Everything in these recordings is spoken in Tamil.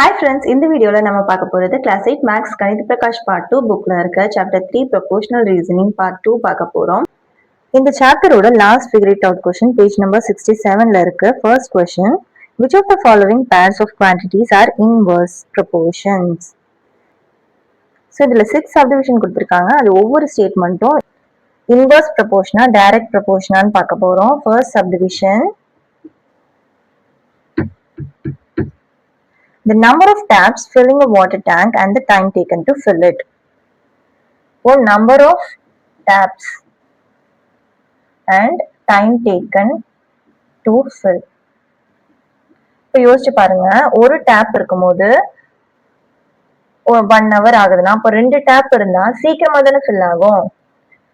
Hi friends, இந்த வீடியோல நம்ம பார்க்க போறது கிளாஸ் 8 மேக்ஸ் கணித பிரகாஷ் பார்ட் 2 புக்ல இருக்க சாப்டர் 3 ப்ரொபோஷனல் ரீசனிங் பார்ட் 2 பார்க்க போறோம். இந்த சாப்டரோட last figure it out question page number 67ல இருக்கு. First question, which of the following pairs of quantities are inverse proportions? So இதுல 6 சப்டிவிஷன் கொடுத்திருக்காங்க. அது ஒவ்வொரு ஸ்டேட்மென்ட்டும் இன்வர்ஸ் ப்ரொபோஷனா டைரக்ட் ப்ரொபோஷனான்னு பார்க்க போறோம். First subdivision, the number of taps filling a water tank and the time taken to fill it. Or number of taps and time taken to fill. இப்போ யோசிச்சு பாருங்க, ஒரு டேப் இருக்கும்போது 1 hour ஆகுதுன்னா அப்போ 2 டேப் இருந்தா சீக்கிரமா தானே ஃபில் ஆகும்.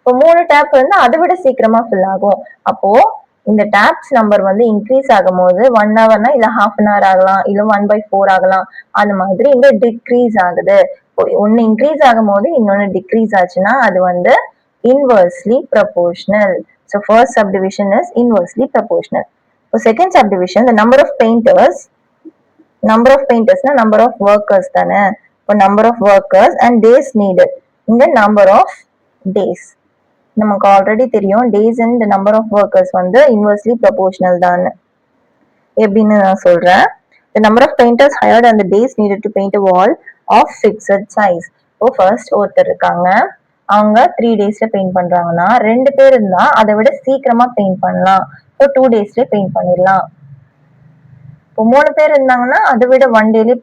இப்போ 3 டேப் இருந்தா அதை விட சீக்கிரமா ஃபில் ஆகும். அப்போ இந்த டேப்ஸ் நம்பர் வந்து இன்க்ரீஸ் ஆகும் போது 1 ஹவர்னா இல்ல ஹாஃப் அன் ஹவர் ஆகலாம், இல்ல 1/4 ஆகலாம். அந்த மாதிரி இங்க டிக்ரீஸ் ஆகுது. ஒன்னு இன்க்ரீஸ் ஆகும் போது இன்னொன்னு டிக்ரீஸ் ஆச்சுன்னா அது வந்து inversely proportional. So first subdivision is inversely proportional. So second subdivision, the number of painters na number of workers தானே. இப்போ number of workers and days needed. இந்த number of days நமக்கு ஆல்ரெடி தெரியும், days and number of workers வந்து இன்வெர்ஸ்லி ப்ரொபோஷனல் தான். எப்படின்னு நான் சொல்றேன். the number of painters hired and the days needed to paint a wall of fixed size. இப்போ ஃபர்ஸ்ட் ஒருத்தர் இருக்காங்க, அவங்க 3 டேஸ்ல பெயிண்ட் பண்றாங்கன்னா 2 பேர் இருந்தா அதை விட சீக்கிரமா பெயிண்ட் பண்ணலாம். இப்போ 2 டேஸ்ல பெயிண்ட் பண்ணிடலாம். இப்போ 3 பேர் இருந்தாங்கன்னா அதை விட 1 டேலயே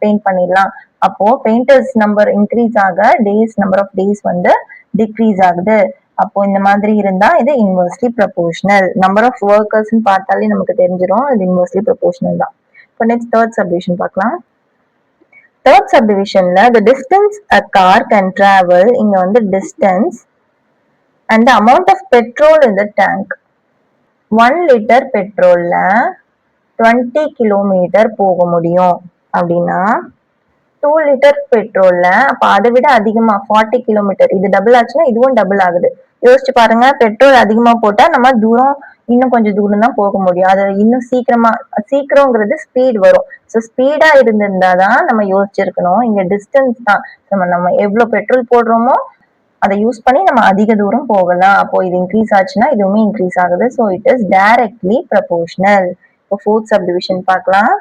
பெயிண்ட் பண்ணிடலாம். அப்போ பெயிண்டர்ஸ் நம்பர் இன்க்ரீஸ் ஆக டேஸ் நம்பர் ஆஃப் டேஸ் வந்து டிக்ரீஸ் ஆகுது. அப்போ இந்த மாதிரி இருந்தா இது inversely proportional. Number of workers பார்த்தாலே நமக்கு தெரிஞ்சிடும் இது இன்வெர்ஸ்லி ப்ரொபோஷனல் தான். இப்போ நெக்ஸ்ட் தேர்ட் சப்டிவிஷன் பார்க்கலாம். தேர்ட் சப்டிவிஷன்ல the distance a car can travel, இங்க வந்து distance and the amount of petrol in the tank. 1 litre பெட்ரோல்ல 20 கிலோமீட்டர் போக முடியும் அப்படின்னா 2 லிட்டர் பெட்ரோல்ல அப்ப அதை விட அதிகமா 40 கிலோமீட்டர், இது டபுள் ஆச்சுன்னா இதுவும் டபுள் ஆகுது. யோசிச்சு பாருங்க, பெட்ரோல் அதிகமா போட்டா நம்ம தூரம் இன்னும் கொஞ்சம் தூரம் தான் போக முடியும். அது இன்னும் சீக்கிரங்கிறது ஸ்பீட் வரும். ஸோ ஸ்பீடா இருந்திருந்தாதான் நம்ம யோசிச்சிருக்கணும். இங்க டிஸ்டன்ஸ் தான், நம்ம எவ்வளவு பெட்ரோல் போடுறோமோ அதை யூஸ் பண்ணி நம்ம அதிக தூரம் போகலாம். அப்போ இது இன்க்ரீஸ் ஆச்சுன்னா இதுவுமே இன்க்ரீஸ் ஆகுது. So it is directly proportional. இப்போ ஃபோர்த் சப்டிவிஷன் பார்க்கலாம்.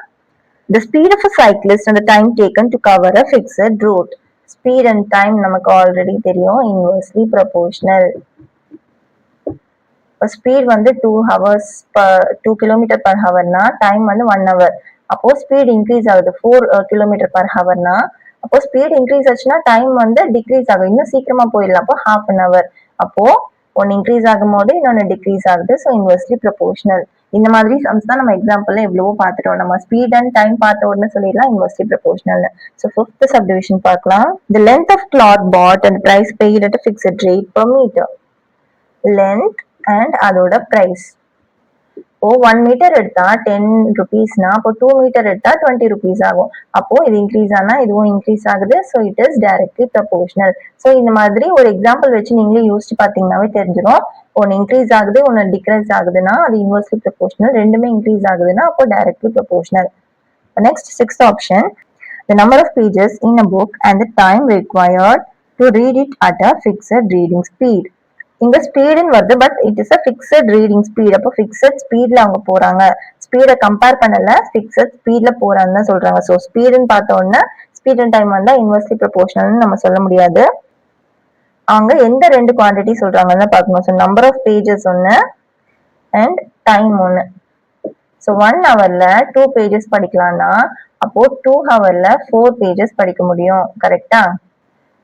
The speed of a cyclist and the time taken to cover a fixed route. Speed and time நமக்கு ஆல்ரெடி தெரியும், inversely proportional. ஸ்பீட் வந்து 2 கிலோமீட்டர் பர் ஹவர்னா டைம் வந்து 1 hour. அப்போ ஸ்பீட் இன்க்ரீஸ் ஆகுது 4 கிலோமீட்டர் பர் ஹவர்னா அப்போ ஸ்பீட் இன்க்ரீஸ் ஆச்சுன்னா டைம் வந்து டிக்ரீஸ் ஆகும், இன்னும் சீக்கிரமா போயிடலாம். அப்போ ஹாஃப் அன் ஹவர். அப்போ ஒன்னு இன்க்ரீஸ் ஆகும் போது இன்னொன்னு டிக்ரீஸ் ஆகுது. So inversely proportional. இந்த மாதிரி சம்ஸ் தான் நம்ம எக்ஸாம்பிள்ல எவ்வளவோ பார்த்துட்டோம். நம்ம ஸ்பீட் அண்ட் டைம் பார்த்த உடனே சொல்லிடலாம் inversely proportional. So fifth subdivision பார்க்கலாம். the length of cloth bought and price paid at a fixed rate per meter. length and அதோட price. இப்போ 1 மீட்டர் எடுத்தா 10 ருபீஸ்னா அப்போ 2 மீட்டர் எடுத்தா 20 ருபீஸ் ஆகும். அப்போ இது இன்க்ரீஸ் ஆனா இதுவும் இன்க்ரீஸ் ஆகுது. So it is directly proportional. So இந்த மாதிரி ஒரு எக்ஸாம்பிள் வச்சு நீங்களே யோசிச்சு பார்த்தீங்கன்னாவே தெரிஞ்சிடும். ஒன்னு இன்க்ரீஸ் ஆகுது ஒன்னு டிக்ரீஸ் ஆகுதுன்னா அது இன்வெர்ஸ்லி ப்ரொபோஷனல். ரெண்டுமே இன்க்ரீஸ் ஆகுதுன்னா அப்போ directly proportional. Next sixth option, the number of pages in a book and the time required to read it at a fixed reading speed. இங்க ஸ்பீடுன்னு வருது, but it is a fixed reading speed. அப்போ ஃபிக்ஸட் ஸ்பீட்ல அவங்க போறாங்க, ஸ்பீடை கம்பேர் பண்ணல, ஃபிக்ஸட் ஸ்பீட்ல போறாங்கன்னு தான் சொல்றாங்க. ஸோ ஸ்பீடுன்னு பார்த்த உடனே ஸ்பீட் அண்ட் டைம் வந்தா இன்வெர்ஸ்லி ப்ரொபோஷனல்னு நம்ம சொல்ல முடியாது. அவங்க எந்த 2 குவான்டிட்டி சொல்றாங்கன்னு பார்க்கணும். ஸோ நம்பர் ஆஃப் பேஜஸ் ஒன்னு அண்ட் டைம் ஒன்னு. ஸோ 1 ஹவர்ல 2 பேஜஸ் படிக்கலாம்னா அப்போ 2 ஹவர்ல 4 பேஜஸ் படிக்க முடியும். கரெக்டா?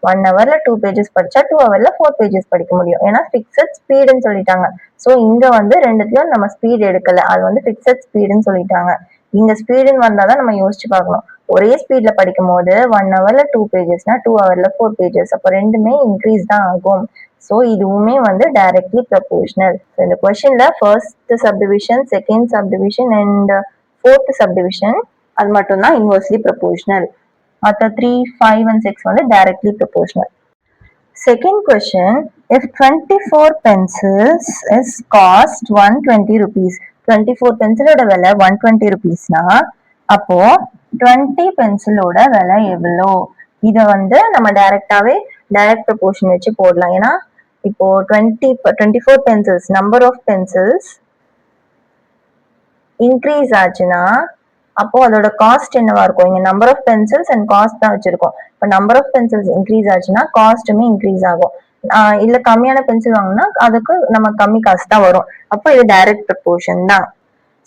1 ஹவர்ல 2 பேஜஸ் படிச்சா 2 ஹவர்ல 4 பேஜஸ் படிக்க முடியும். ஏன்னா ஃபிக்ஸட் ஸ்பீடுன்னு சொல்லிட்டாங்க. ஸோ இங்க வந்து ரெண்டுத்துலயும் நம்ம ஸ்பீட் எடுக்கல, அது வந்து ஃபிக்ஸட் ஸ்பீடுன்னு சொல்லிட்டாங்க. இங்க ஸ்பீடுன்னு வந்தாதான் நம்ம யோசிச்சு பார்க்கணும். ஒரே ஸ்பீட்ல படிக்கும் போது 1 ஹவர்ல 2 பேஜஸ்னா 2 ஹவர்ல 4 பேஜஸ், அப்போ ரெண்டுமே இன்க்ரீஸ் தான் ஆகும். ஸோ இதுவுமே வந்து டைரக்ட்லி ப்ரொபோஷனல். இந்த கொஸ்டின்ல first subdivision, second subdivision and fourth subdivision அது மட்டும் தான் இன்வெர்ஸ்லி ப்ரொபோஷனல். மற்ற 3, 5 and 6 வந்து directly proportional. Second question, if 24 pencils is cost 120 rupees, 24 pencilோட விலை 120 rupeesனா அப்போ 20 பென்சிலோட விலை எவ்வளோ? இதை வந்து நம்ம டைரக்டாவே டைரக்ட் ப்ரொபோர்ஷன் வச்சு போடலாம். ஏன்னா இப்போ 24 pencils, number of pencils increase ஆச்சுன்னா அப்போ அதோட காஸ்ட் என்னவா இருக்கும்? இங்க number of pencils and cost தான் வச்சிருக்கோம். இப்போ நம்பர் ஆஃப் பென்சில்ஸ் இன்க்ரீஸ் ஆச்சுன்னா காஸ்ட்டுமே இன்க்ரீஸ் ஆகும். இல்ல கம்மியான பென்சில் வாங்கினா அதுக்கு நம்ம கம்மி காஸ்ட் தான் வரும். அப்போ இது டைரக்ட் ப்ரொபோர்ஷன் தான்.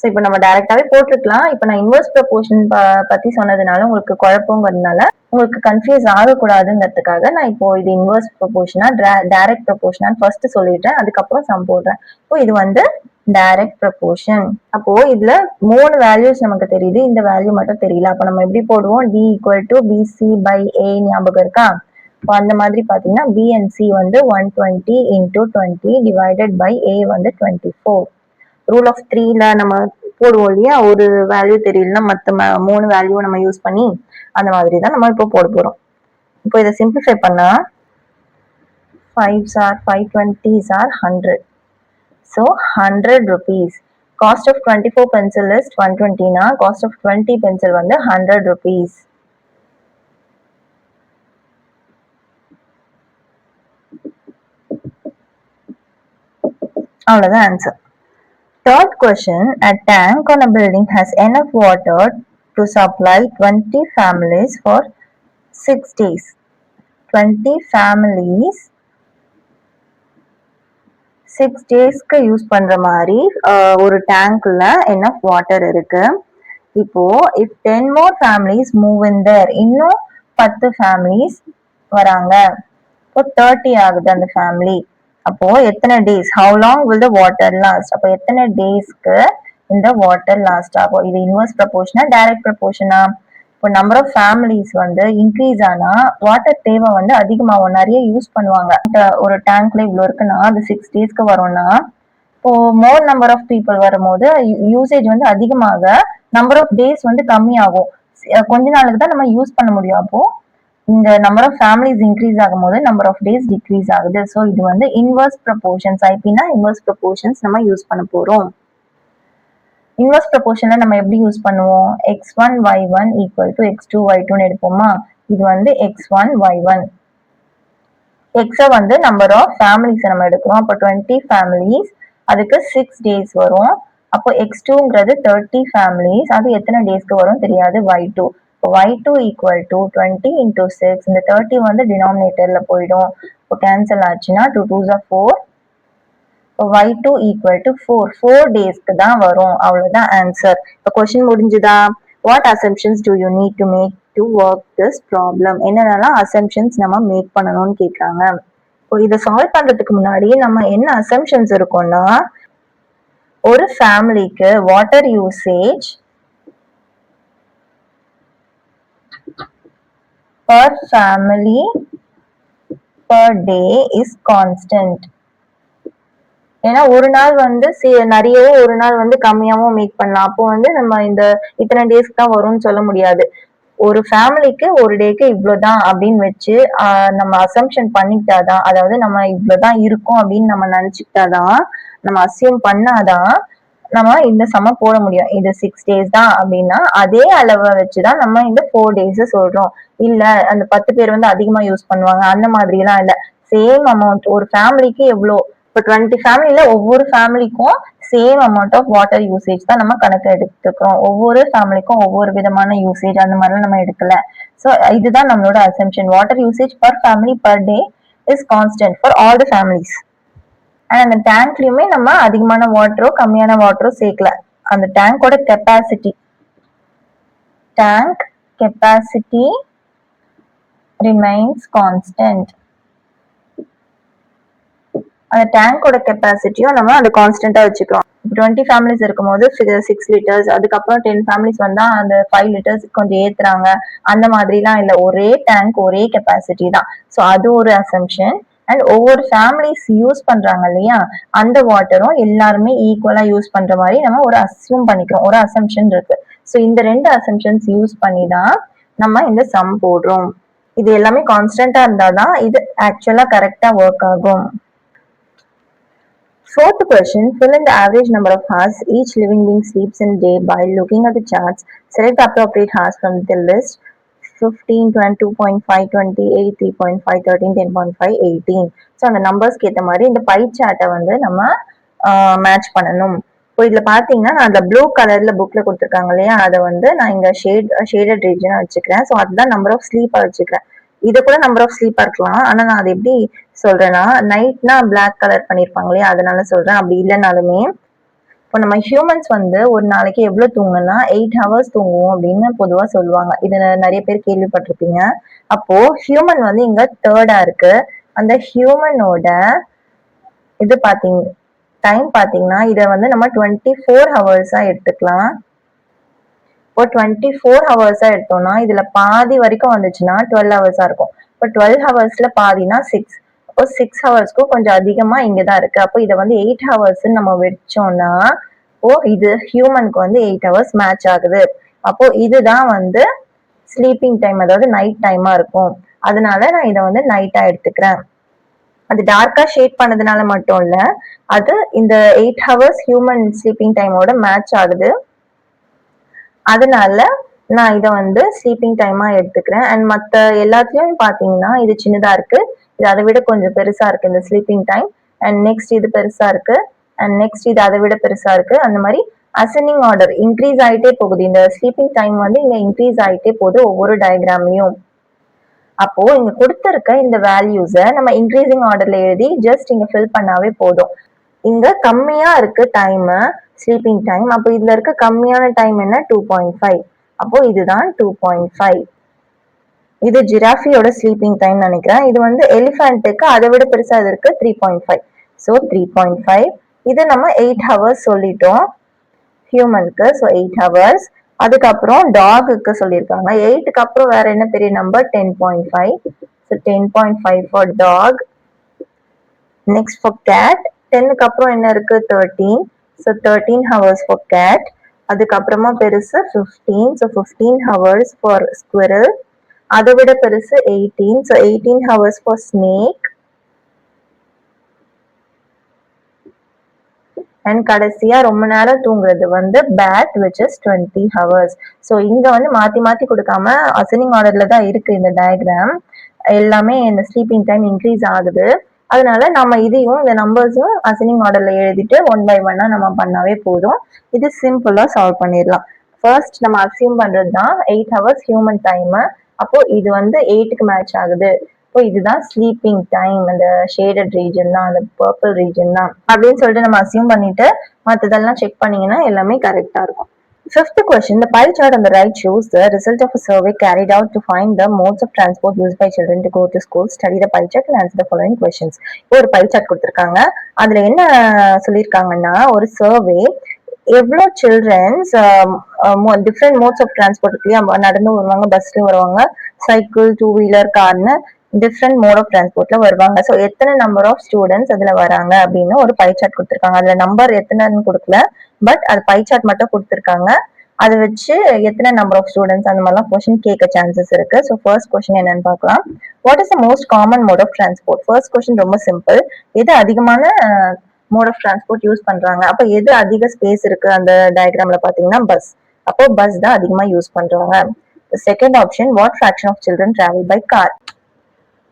ஸோ இப்போ நம்ம டைரக்டாவே போட்டுருக்கலாம். இப்போ நான் இன்வெர்ஸ் ப்ரொபோர்ஷன் பத்தி சொன்னதுனால உங்களுக்கு குழப்பங்கிறதுனால உங்களுக்கு கன்ஃபியூஸ் ஆகக்கூடாதுங்கிறதுக்காக நான் இப்போ இது இன்வெர்ஸ் ப்ரொபோர்ஷனா டைரக்ட் ப்ரொபோர்ஷனான்னு ஃபர்ஸ்ட் சொல்லிட்டேன், அதுக்கப்புறம் சம் போடுறேன். இப்போ இது வந்து டைரக்ட் ப்ரொபோர்ஷன். அப்போ இதுல 3 வேல்யூஸ் நமக்கு தெரியுது, இந்த வேல்யூ மட்டும் தெரியல. அப்ப நம்ம எப்படி போடுவோம்? D = BC by A ஞாபகம் இருக்கா? இப்போ அந்த மாதிரி பாத்தீங்கன்னா B and C வந்து 120 × 20 divided by A வந்து 24. ரூல் ஆஃப் 3ல நம்ம போடுவோம் இல்லையா, ஒரு வேல்யூ தெரியலன்னா மற்ற 3 வேல்யூ நம்ம யூஸ் பண்ணி அந்த மாதிரி தான் நம்ம இப்போ போட போறோம். இப்போ இதை சிம்பிளிஃபை பண்ணா 5s are 520s are 100. So 100 rupees. Cost of 24 pencil is 120 na, cost of 20 pencil வந்து 100 rupees. அவ்வளவுதான் answer. Third question, a tank on a building has enough water to supply 20 families for 6 days. 20 families 6 டேஸ்க்கு யூஸ் பண்ற மாதிரி ஒரு டேங்க்ல enough வாட்டர் இருக்கு. இப்போ if 10 more families move in there, இன்னும் 10 families வராங்க, இப்போ 30 ஆகுது அந்த ஃபேமிலி. அப்போ எத்தனை days? how long will the water last? அப்போ எத்தனை டேஸ்க்கு இந்த வாட்டர் லாஸ்ட் ஆகும்? இது இன்வெர்ஸ் ப்ரொபோர்ஷனா டைரக்ட் ப்ரொபோர்ஷனா? இப்போ நம்பர் ஆஃப் ஃபேமிலிஸ் வந்து இன்க்ரீஸ் ஆனா வாட்டர் தேவை வந்து அதிகமாகும், நிறைய யூஸ் பண்ணுவாங்க. ஒரு டேங்க்ல இவ்வளவு இருக்குன்னா அது 6 டேஸ்க்கு வரும்னா இப்போ மோர் நம்பர் ஆஃப் பீப்புள் வரும்போது யூசேஜ் வந்து அதிகமாக நம்பர் ஆஃப் டேஸ் வந்து கம்மியாகும். கொஞ்ச நாளுக்கு தான் நம்ம யூஸ் பண்ண முடியும். அப்போ இந்த நம்பர் ஆஃப் ஃபேமிலிஸ் இன்க்ரீஸ் ஆகும்போது நம்பர் ஆஃப் டேஸ் டிக்ரீஸ் ஆகுது. ஸோ இது வந்து இன்வெர்ஸ் ப்ரொபோர்ஷன்ஸ். ஐபினா இன்வெர்ஸ் ப்ரொபோர்ஷன்ஸ் நம்ம யூஸ் பண்ண போறோம். இன்வெர்ஸ் ப்ரொபோர்ஷன்ல நம்ம எப்படி யூஸ் பண்ணுவோம்? x1 y1 = x2 y2 எடுப்போமா? இது வந்து x1 y1. x வந்து நம்பர் ஆஃப் ஃபேமிலிஸ் நம்ம எடுக்கிறோம். அப்போ 20 ஃபேமிலிஸ், அதுக்கு 6 டேஸ் வரும். அப்போ x2ங்கிறது 30 ஃபேமிலிஸ், அது எத்தனை டேஸ்க்கு வரும் தெரியாது, y2. இப்போ y2 = 20 × 6. இந்த 30 வந்து டினாமினேட்டர்ல போயிடும். இப்போ கேன்சல் ஆச்சுன்னா 2 2s are 4. இப்போ y2 = 4 டேஸ்க்கு தான் வரும். அவ்வளவுதான் ஆன்சர். இப்போ கொஸ்டின் முடிஞ்சுதா? What assumptions do you need to make to work this problem? என்னென்னலாம் அசம்ப்ஷன்ஸ் நம்ம மேக் பண்ணணும்னு கேட்குறாங்க. இப்போ இதை சால்வ் பண்றதுக்கு முன்னாடி நம்ம என்ன அசம்ப்ஷன்ஸ் இருக்கும்னா, ஒரு ஃபேமிலிக்கு water usage per family per day is constant. ஏன்னா ஒரு நாள் வந்து நிறையவும் ஒரு நாள் வந்து கம்மியாவும் மேக் பண்ணலாம். அப்போ வந்து நம்ம இந்த இத்தனை டேஸ்க்கு தான் வரும்னு சொல்ல முடியாது. ஒரு ஃபேமிலிக்கு ஒரு டேக்கு இவ்வளவுதான் அப்படின்னு வச்சு நம்ம அசம்ப்ஷன் பண்ணிக்கிட்டாதான், அதாவது நம்ம இவ்வளவுதான் இருக்கும் அப்படின்னு நம்ம நினைச்சுக்கிட்டாதான், நம்ம அசியூம் பண்ணாதான் நம்ம இந்த சம போட முடியும். இது 6 டேஸ் தான் அப்படின்னா அதே அளவை வச்சுதான் நம்ம இந்த 4 டேஸ் சொல்றோம். இல்ல அந்த 10 பேர் வந்து அதிகமா யூஸ் பண்ணுவாங்க அந்த மாதிரி எல்லாம் இல்ல. சேம் அமௌண்ட் ஒரு ஃபேமிலிக்கு எவ்வளோ, இப்போ 20 ஃபேமிலில ஒவ்வொரு ஃபேமிலிக்கும் same amount of water usage தான் நம்ம கணக்கு எடுத்துக்கிறோம். ஒவ்வொரு ஃபேமிலிக்கும் ஒவ்வொரு விதமான யூசேஜ் அந்த மாதிரிலாம் நம்ம எடுக்கல. ஸோ இதுதான் நம்மளோட assumption. Water usage per family per day is constant for all the families. And அந்த டேங்க்லயுமே நம்ம அதிகமான வாட்டரோ கம்மியான வாட்டரோ சேர்க்கல. அந்த டேங்கோட capacity, tank capacity remains constant. அந்த டேங்கோட கெப்பாசிட்டியும் நம்ம அதை கான்ஸ்டன்டா வச்சுக்கிறோம். 20 ஃபேமிலிஸ் இருக்கும் போது 6 லிட்டர்ஸ், அதுக்கப்புறம் 10 ஃபேமிலிஸ் வந்தா அந்த 5 லிட்டர்ஸ் கொஞ்சம் ஏத்துறாங்க, அந்த மாதிரிலாம் இல்லை. ஒரே டேங்க் ஒரே கெப்பாசிட்டி தான். ஸோ அது ஒரு அசம்ப்ஷன். அண்ட் ஒவ்வொரு ஃபேமிலிஸ் யூஸ் பண்றாங்க இல்லையா, அந்த வாட்டரும் எல்லாருமே ஈக்குவலா யூஸ் பண்ற மாதிரி நம்ம ஒரு அஸ்யூம் பண்ணிக்கிறோம், ஒரு அசம்ப்ஷன் இருக்கு. ஸோ இந்த 2 அசம்ப்ஷன்ஸ் யூஸ் பண்ணி தான் நம்ம இந்த சம் போடுறோம். இது எல்லாமே கான்ஸ்டன்டா இருந்தாதான் இது ஆக்சுவலா கரெக்டா ஒர்க் ஆகும். Fourth question, fill in the average number of hours each living being sleeps in a day by looking at the charts. Select the appropriate hours from the list. 15, 22.5, 28, 3.5, 13, 10.5, 18. So அந்த நம்பர்ஸ்க்கு ஏற்ற மாதிரி இந்த பை சார்ட்டை வந்து நம்ம மேட்ச் பண்ணணும். இப்போ இதில் பார்த்தீங்கன்னா நான் அந்த ப்ளூ கலரில் புக்கில் கொடுத்துருக்காங்க இல்லையா, அதை வந்து நான் இங்கே ஷேடட் ரீஜனாக வச்சுக்கிறேன். ஸோ அதுதான் நம்பர் ஆஃப் ஸ்லீப்பாக வச்சுக்கிறேன். இதை கூட நம்பர் ஆஃப் ஸ்லீப்பாக இருக்கலாம். ஆனால் நான் அதை எப்படி சொல்றேன்னா, நைட்னா பிளாக் கலர் பண்ணிருப்பாங்க இல்லையா, அதனால சொல்றேன். அப்படி இல்லைனாலுமே இப்போ நம்ம ஹியூமன்ஸ் வந்து ஒரு நாளைக்கு எவ்வளவு தூங்கணும்னா 8 ஹவர்ஸ் தூங்குவோம் அப்படின்னு பொதுவா சொல்லுவாங்க. இது நிறைய பேர் கேள்விப்பட்டிருப்பீங்க. அப்போ ஹியூமன் வந்து இங்க தேர்டா இருக்கு. அந்த ஹியூமனோட இது பாத்தீங்க டைம் பாத்தீங்கன்னா இதை வந்து நம்ம 24 ஹவர்ஸா எடுத்துக்கலாம். இப்போ 24 ஹவர்ஸா எடுத்தோம்னா இதுல பாதி வரைக்கும் வந்துச்சுன்னா 12 ஹவர்ஸா இருக்கும். இப்போ 12 ஹவர்ஸ்ல பாதினா 6. அப்போ 6 ஹவர்ஸ்க்கும் கொஞ்சம் அதிகமா இங்கதான் இருக்கு. அப்போ இதை வந்து 8 ஹவர்ஸ் நம்ம வச்சோம்னா இது ஹியூமனுக்கு வந்து 8 ஹவர்ஸ் மேட்ச் ஆகுது. அப்போ இதுதான் வந்து ஸ்லீப்பிங் டைம், அதாவது நைட் டைமா இருக்கும். அதனால நான் இதை வந்து நைட்டா எடுத்துக்கிறேன். அது டார்க்கா ஷேட் பண்ணதுனால மட்டும் இல்ல, அது இந்த 8 ஹவர்ஸ் ஹியூமன் ஸ்லீப்பிங் டைமோட மேட்ச் ஆகுது. அதனால நான் இதை வந்து ஸ்லீப்பிங் டைமா எடுத்துக்கிறேன். அண்ட் மற்ற எல்லாத்துலயும் பாத்தீங்கன்னா இது சின்னதா இருக்கு, இது அதை விட கொஞ்சம் பெருசா இருக்கு இந்த ஸ்லீப்பிங் டைம். அண்ட் நெக்ஸ்ட் இது பெருசா இருக்கு, அண்ட் நெக்ஸ்ட் இது அதை விட பெருசா இருக்கு. அந்த மாதிரி அசெண்டிங் ஆர்டர் இன்க்ரீஸ் ஆயிட்டே போகுது. இந்த ஸ்லீப்பிங் டைம் வந்து இங்க இன்க்ரீஸ் ஆயிட்டே போகுது ஒவ்வொரு டயக்ராம்லயும். அப்போ இங்க கொடுத்திருக்க இந்த வேல்யூஸ நம்ம இன்க்ரீசிங் ஆர்டர்ல எழுதி ஜஸ்ட் இங்க ஃபில் பண்ணாவே போதும். இங்க கம்மியா இருக்கு டைம், ஸ்லீப்பிங் டைம். அப்போ இதுல இருக்க கம்மியான டைம் என்ன, 2.5. அப்போ இதுதான் 2.5. இது ஜிராஃபியோட ஸ்லீப்பிங் டைம் நினைக்கிறேன். இது வந்து எலிஃபென்ட்டுக்கு அதை விட பெருசா இது இருக்கு, 3.5. ஸோ 3.5. இது நம்ம 8 ஹவர்ஸ் சொல்லிட்டோம் ஹியூமனுக்கு. So 8 hours. அதுக்கப்புறம் டாகுக்கு சொல்லியிருக்காங்க. 8க்கு அப்புறம் வேற என்ன பெரிய number, 10.5. So 10.5 for dog. Next for cat 10க்கு அப்புறம் என்ன இருக்கு, 13. So 13 hours for cat. அதுக்கப்புறமா பெருசு 15. So 15 hours for squirrel. அதை விட பெருசு 18. So 18 hours for snake. And கடைசியா ரொம்ப நேரம் தூங்குறது வந்து bat, which is 20 hours. So இங்க வந்து மாத்தி மாத்தி கொடுக்காம அசெண்டிங் ஆர்டர்ல தான் இருக்கு இந்த டயக்ராம். எல்லாமே இந்த ஸ்லீப்பிங் டைம் இன்க்ரீஸ் ஆகுது. அதனால நம்ம இதையும் இந்த நம்பர்ஸும் அசெண்டிங் ஆர்டர்ல எழுதிட்டு 1 by 1 நம்ம பண்ணாவே போதும். இது சிம்பிளா சால்வ் பண்ணிடலாம். ஃபர்ஸ்ட் நம்ம அசியூம் பண்றது தான் 8 ஹவர்ஸ் ஹியூமன் டைம். அப்போ இது வந்து 8க்கு மேட்ச் ஆகுது. இப்போ இதுதான் ஸ்லீப்பிங் டைம், அந்த ஷேடட் ரீஜன் தான், அந்த பர்பிள் ரீஜன் தான் அப்படின்னு சொல்லிட்டு நம்ம அசியூம் பண்ணிட்டு மற்றதெல்லாம் செக் பண்ணீங்கன்னா எல்லாமே கரெக்டா இருக்கும். Fifth question, the pie chart on the right shows the result of a survey carried out to find the modes of transport used by children to go to school. Study the pie chart and answer the following questions. ஒரு pie chart கொடுத்திருக்காங்க. அதுல என்ன சொல்லியிருக்காங்கன்னா, ஒரு சர்வே எவ்வளோ childrens different modes of transport இல்லையா, நடந்து வருவாங்க, பஸ்ல வருவாங்க, சைக்கிள், 2 வீலர், கார்னு டிஃப்ரெண்ட் மோட் ஆஃப் டிரான்ஸ்போர்ட்ல வருவாங்க. ஸோ எத்தனை நம்பர் ஆஃப் ஸ்டூடெண்ட்ஸ் அதுல வராங்க அப்படின்னு ஒரு பை சார்ட் கொடுத்துருக்காங்க. அதுல நம்பர் எத்தனைன்னு கொடுக்கல, பட் அது பை சார்ட் மட்டும் கொடுத்துருக்காங்க. அதை வச்சு எத்தனை நம்பர் ஆஃப் ஸ்டூடெண்ட்ஸ் அந்த மாதிரிலாம் கொஸ்டின் கேட்க சான்சஸ் இருக்கு. ஸோ ஃபர்ஸ்ட் கொஸ்டின் என்னன்னு பார்க்கலாம். What is the most common mode of transport? First question ரொம்ப சிம்பிள். எது அதிகமான மோட் ஆஃப் டிரான்ஸ்போர்ட் யூஸ் பண்றாங்க? அப்ப எது அதிக ஸ்பேஸ் இருக்கு அந்த டயக்ராம்ல பாத்தீங்கன்னா பஸ். அப்போ பஸ் தான் அதிகமா யூஸ் பண்றாங்க. Second option, what fraction of children travel by car?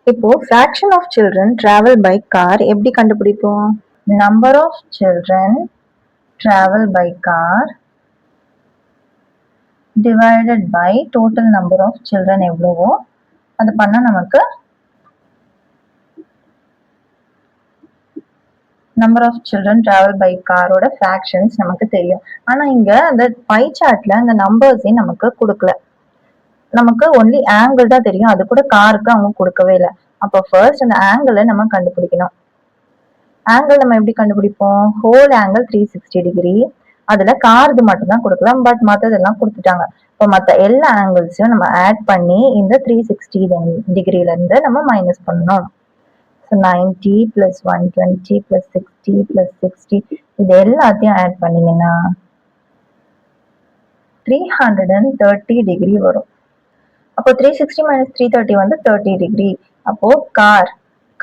இப்போ fraction of children travel by car எப்படி கண்டுபிடிப்போம்? Number of children travel by car divided by total number of children எவ்வளவோ அது பண்ணா நமக்கு number of children travel by காரோட ஃபிராக்ஷன்ஸ் நமக்கு தெரியும். ஆனா இங்க அந்த பை சார்ட்ல அந்த நம்பர்ஸே நமக்கு கொடுக்கல, நமக்கு ஒன்லி ஆங்கிள் தான் தெரியும். அது கூட காருக்கு அவங்க கொடுக்கவே இல்லை. அப்போ ஃபர்ஸ்ட் அந்த ஆங்கிளை நம்ம கண்டுபிடிக்கணும். ஆங்கிள் நம்ம எப்படி கண்டுபிடிப்போம்? Whole angle 360 degree. அதுல கார்து மட்டும் தான் கொடுக்கலாம், பட் மற்றதெல்லாம் கொடுத்துட்டாங்க. இப்போ மற்ற எல்லா ஆங்கிள்ஸையும் நம்ம ஆட் பண்ணி இந்த 360 டிகிரில இருந்து நம்ம மைனஸ் பண்ணணும். 90 plus 120 plus 60 plus 60 இது எல்லாத்தையும் ஆட் பண்ணீங்கன்னா 330 டிகிரி வரும். அப்போ 360 minus 330 வந்து 30 டிகிரி. அப்போ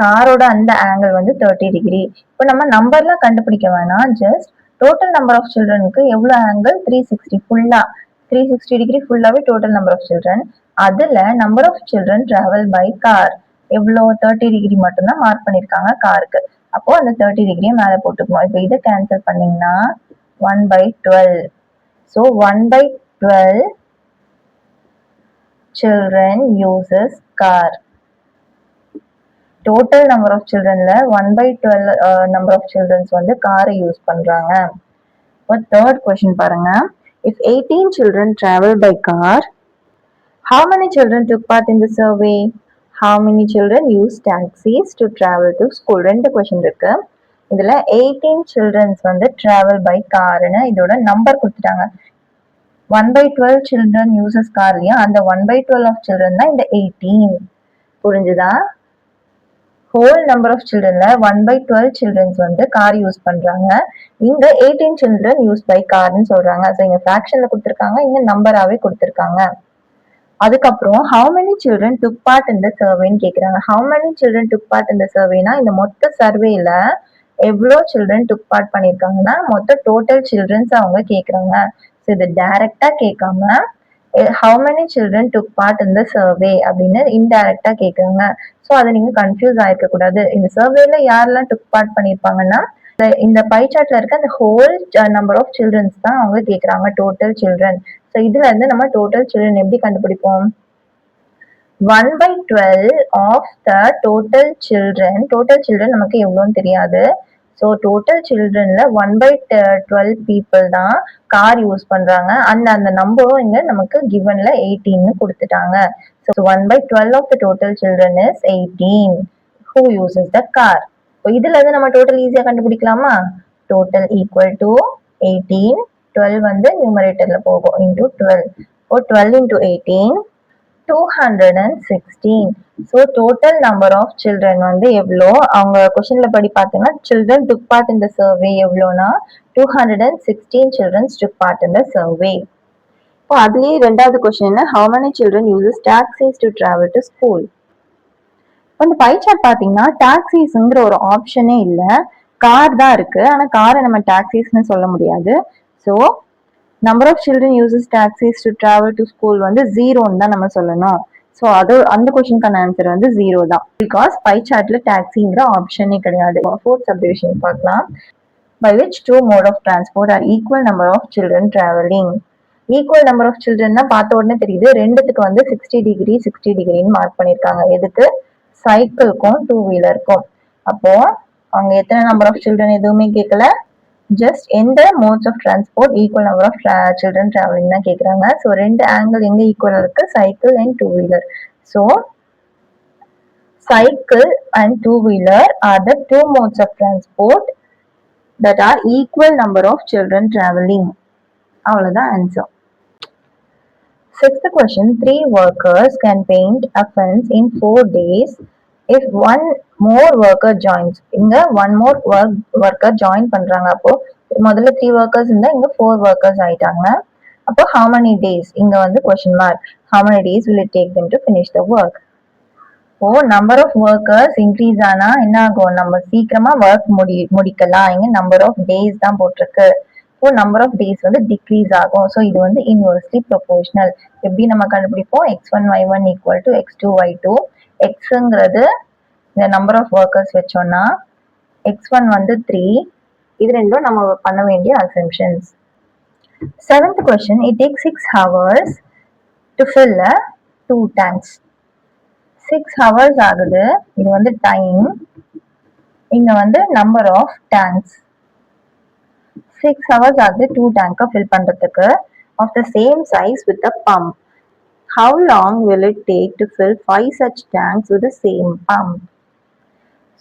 காரோட அந்த ஆங்கிள் வந்து 30 டிகிரி. இப்போ நம்ம நம்பர்லாம் கண்டுபிடிக்க வேணாம், ஜஸ்ட் டோட்டல் நம்பர் ஆஃப் சில்ட்ரனுக்கு எவ்வளோ ஆங்கிள் 360 ஃபுல்லா 360 டிகிரி ஃபுல்லாவே டோட்டல் நம்பர் ஆஃப் சில்ட்ரன். அதுல number of children travel by car எவ்வளோ 30 டிகிரி மட்டும்தான் மார்க் பண்ணிருக்காங்க காருக்கு. அப்போ அந்த 30 டிகிரியை மேல போட்டுக்கணும். இப்போ இதை கேன்சல் பண்ணீங்கன்னா 1/12. So 1/12 children uses car. Total number of childrenல 1/12 number of children வந்து காரை யூஸ் பண்றாங்க. இப்போ third question பாருங்க. If 18 children travel by car, how many children took part in the survey? How many children use taxis to travel to school? ரெண்டு question இருக்கு. இதுல 18 children வந்து travel by carன்னு இதோட நம்பர் கொடுத்துட்டாங்க. 1/12 children uses car இல்லையா, அந்த 1/12 of children தான் இந்த 18. புரிஞ்சுதா? ஹோல் நம்பர் ஆஃப் சில்ட்ரன்ல 1/12 சில்ட்ரன்ஸ் வந்து கார் யூஸ் பண்றாங்க. இங்க 18 சில்ட்ரன் யூஸ் பை கார்னு சொல்றாங்க. ஸோ இங்க ஃபிராக்ஷன்ல கொடுத்துருக்காங்க, இங்க நம்பராகவே கொடுத்துருக்காங்க. அதுக்கப்புறம் how many children took part இந்த சர்வேன்னு கேட்குறாங்க. How many children took part இந்த சர்வேனா இந்த மொத்த சர்வேல எவ்வளோ சில்ட்ரன் டுக் பார்ட் பண்ணியிருக்காங்கன்னா மொத்த டோட்டல் சில்ட்ரன்ஸ் அவங்க கேட்குறாங்க. ஸோ இது டைரக்டா கேட்காம how many children took part in the survey அப்படின்னு இன்டைரக்டா கேட்குறாங்க. ஸோ அதை நீங்க கன்ஃபியூஸ் ஆயிருக்க கூடாது. இந்த சர்வேல யாரெல்லாம் டுக் பார்ட் பண்ணியிருப்பாங்கன்னா இந்த பை சார்ட்ல இருக்க அந்த ஹோல் நம்பர் ஆஃப் சில்ட்ரன்ஸ் தான் அவங்க கேட்குறாங்க, டோட்டல் சில்ட்ரன். ஸோ இதுல இருந்து நம்ம டோட்டல் சில்ட்ரன் எப்படி கண்டுபிடிப்போம்? 1/12 ஆஃப் த டோட்டல் சில்ட்ரன் நமக்கு எவ்வளோன்னு தெரியாது. ஸோ டோட்டல் சில்ட்ரன்ல 1/12 பீப்புள் தான் கார் யூஸ் பண்றாங்க. அந்த நம்பரும் இங்க நமக்கு கிவன்ல 18 கொடுத்துட்டாங்க. So 1/12 of the total children is 18 who uses the car. இதுல இருந்து நம்ம டோட்டல் ஈஸியா கண்டுபிடிக்கலாமா? டோட்டல் ஈக்குவல் டு 18, 12 வந்து நியூமரேட்டர்ல போகும் இன்டூ 12. இப்போ 12 into 18 216. So total number of children வந்து எவ்வளோ அவங்க கொஸ்டின்ல படி பார்த்தீங்கன்னா சில்ட்ரன் டுக் பார்ட் இந்த சர்வே எவ்வளோனா 216 சில்ட்ரன்ஸ் டுக் பார்ட் இந்த சர்வே. இப்போ அதுலேயே ரெண்டாவது கொஸ்டின் என்ன, how many children uses taxis to travel to school. இந்த பை சார்ட் பார்த்தீங்கன்னா டாக்ஸிஸ்ங்கிற ஒரு ஆப்ஷனே இல்லை, கார் தான் இருக்கு. ஆனால் காரை நம்ம டாக்ஸிஸ்ன்னு சொல்ல முடியாது. So number of children uses taxis to travel to school வந்து 0ன்னு தான் நம்ம சொல்லணும். ஸோ அது அந்த கொஸ்டினுக்கான ஆன்சர் வந்து 0 தான். பிகாஸ் பை சார்ட்ல டாக்ஸிங்கிற ஆப்ஷனே கிடையாது. ஃபோர்த் சப்டிவிஷன் பார்க்கலாம். By which two mode of transport are equal number of children travelling. Equal number of children பார்த்த உடனே தெரியுது, ரெண்டுத்துக்கு வந்து 60 டிகிரின்னு மார்க் பண்ணியிருக்காங்க. எதுக்கு? சைக்கிள்க்கும் டூ வீலருக்கும். அப்போ அவங்க எத்தனை நம்பர் ஆஃப் சில்ட்ரன் எதுவுமே கேட்கல, ஜஸ்ட் எந்த modes of transport equal number of children travelling தான் கேட்குறாங்க. ஸோ ரெண்டு ஆங்கிள் எங்க ஈக்குவல் இருக்கு, cycle and two wheeler. So cycle and two-wheeler are the two modes of transport that are equal number of children traveling. அவ்வளவுதான் answer. Sixth question, 3 workers can paint a fence in 4 days if one more worker joins. இங்க one more worker join பண்றாங்க. அப்போ முதல்ல 3 workers இருந்தா இங்க 4 workers ஆயிட்டாங்க. அப்போ how many days, இங்க வந்து question mark, how many days will it take them to finish the work. இப்போ நம்பர் ஆஃப் ஒர்க்கர்ஸ் இன்க்ரீஸ் ஆனா என்ன ஆகும், நம்ம சீக்கிரமா ஒர்க் முடிக்கலாம். இங்க நம்பர் ஆஃப் டேஸ் தான் போட்டிருக்கு. இப்போ நம்பர் ஆஃப் டேஸ் வந்து டிக்ரீஸ் ஆகும். ஸோ இது வந்து இன்வெர்ஸ்லி ப்ரொபோர்ஷனல். எப்படி நம்ம கண்டுபிடிப்போம், x1 y1 equal to x2 y2. எக்ஸுங்கிறது இந்த நம்பர் ஆஃப் ஒர்க்கர்ஸ் வச்சோம்னா x1 வந்து 3. இது ரெண்டும் நம்ம பண்ண வேண்டிய assumptions. Seventh question, it takes 6 hours to fill 2 tanks. 6 hours ஆகுது. இது வந்து டைம், இங்க வந்து நம்பர் ஆஃப் டேங்க்ஸ். 6 hours ஆகுது 2 tank ஃபில் பண்றதுக்கு of the same size with the pump. How long will it take to fill 5 such tanks with the same pump?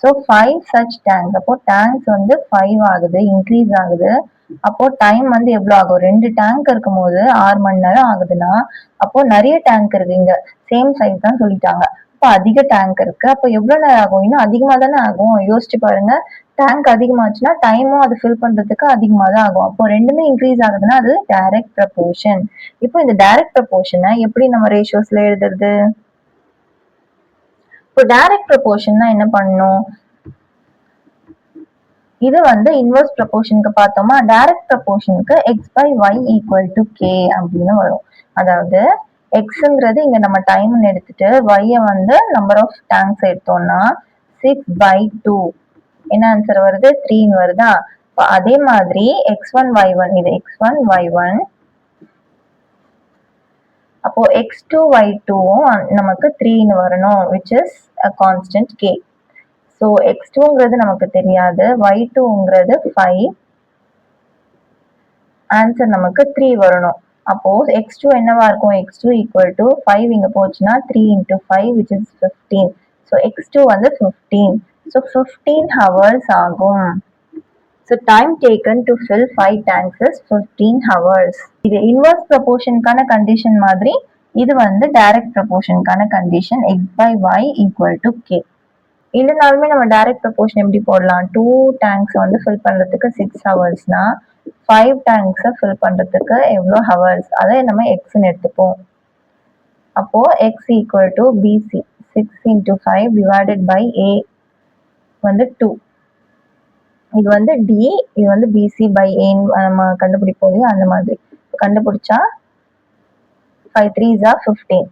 So 5 such tanks, அப்போ tanks வந்து 5 ஆகுது, இன்க்ரீஸ் ஆகுது. அப்போ டைம் வந்து எவ்வளவு ஆகும், 2 டேங்க் இருக்கும் போது 6 மணி நேரம் ஆகுதுன்னா அப்போ நிறைய டேங்க் இருக்கு, இங்க சேம் சைஸ் தான் சொல்லிட்டாங்க. அப்போ அதிக டேங்க் இருக்கு. அப்போ எவ்வளவு நேரம் ஆகும், இன்னும் அதிகமா தானே ஆகும். யோசிச்சு பாருங்க, டேங்க் அதிகமாச்சுன்னா டைமும் அது ஃபில் பண்றதுக்கு அதிகமா தான் ஆகும். அப்போ ரெண்டுமே இன்க்ரீஸ் ஆகுதுன்னா அது டைரக்ட் ப்ரப்போர்ஷன். இப்போ இந்த டைரக்ட் ப்ரப்போர்ஷனை எப்படி நம்ம ரேஷியோஸ்ல எழுதுறது, இப்போ டைரக்ட் ப்ரொபோர்ஷன்னா என்ன பண்ணணும்? இது வந்து இன்வெர்ஸ் ப்ரொபோர்ஷனுக்கு பார்த்தோமா, டைரக்ட் ப்ரொபோர்ஷனுக்கு x by y equal to k அப்படின்னு வரும். அதாவது எக்ஸ்ங்கிறது இங்க நம்ம டைம் எடுத்துட்டு ஒய்யை வந்து நம்பர் ஆஃப் டேங்க்ஸ் எடுத்தோம்னா 6/2 என்ன ஆன்சர் வருது? 3 வருதா? அதே மாதிரி x1 y1 இது x1 y1 அப்போ x2 y2 நமக்கு 3 வரணும் which is a constant k. so x2ங்கிறது நமக்கு தெரியாது, y2ங்கிறது 5, ஆன்சர் நமக்கு 3 வரணும். அப்போ x2 என்னவா இருக்கும்? x2 equal to 5 இங்க போச்சுன்னா 3 into 5 which is 15. so x2 வந்து 15. so 15 hours ஆகும். so time taken to fill 5 tanks is 15 hours. இது inverse proportionக்கான condition மாதிரி, இது வந்து direct proportionக்கான condition x by y equal to k. இல்லைனாலுமே நம்ம direct proportion எப்படி போடலாம்? 2 tanks வந்து fill பண்றதுக்கு 6 ஹவர்ஸ்னா 5 tanks fill பண்றதுக்கு எவ்வளோ ஹவர்ஸ், அதை நம்ம எக்ஸ்ன்னு எடுத்துப்போம். அப்போ x equal to bc 6 into 5 divided by a வந்து 2. இது வந்து d, இது வந்து bc by a நம்ம கண்டுபிடிப்போம் இல்லையா, அந்த மாதிரி கண்டுபிடிச்சா 5 3s are 15.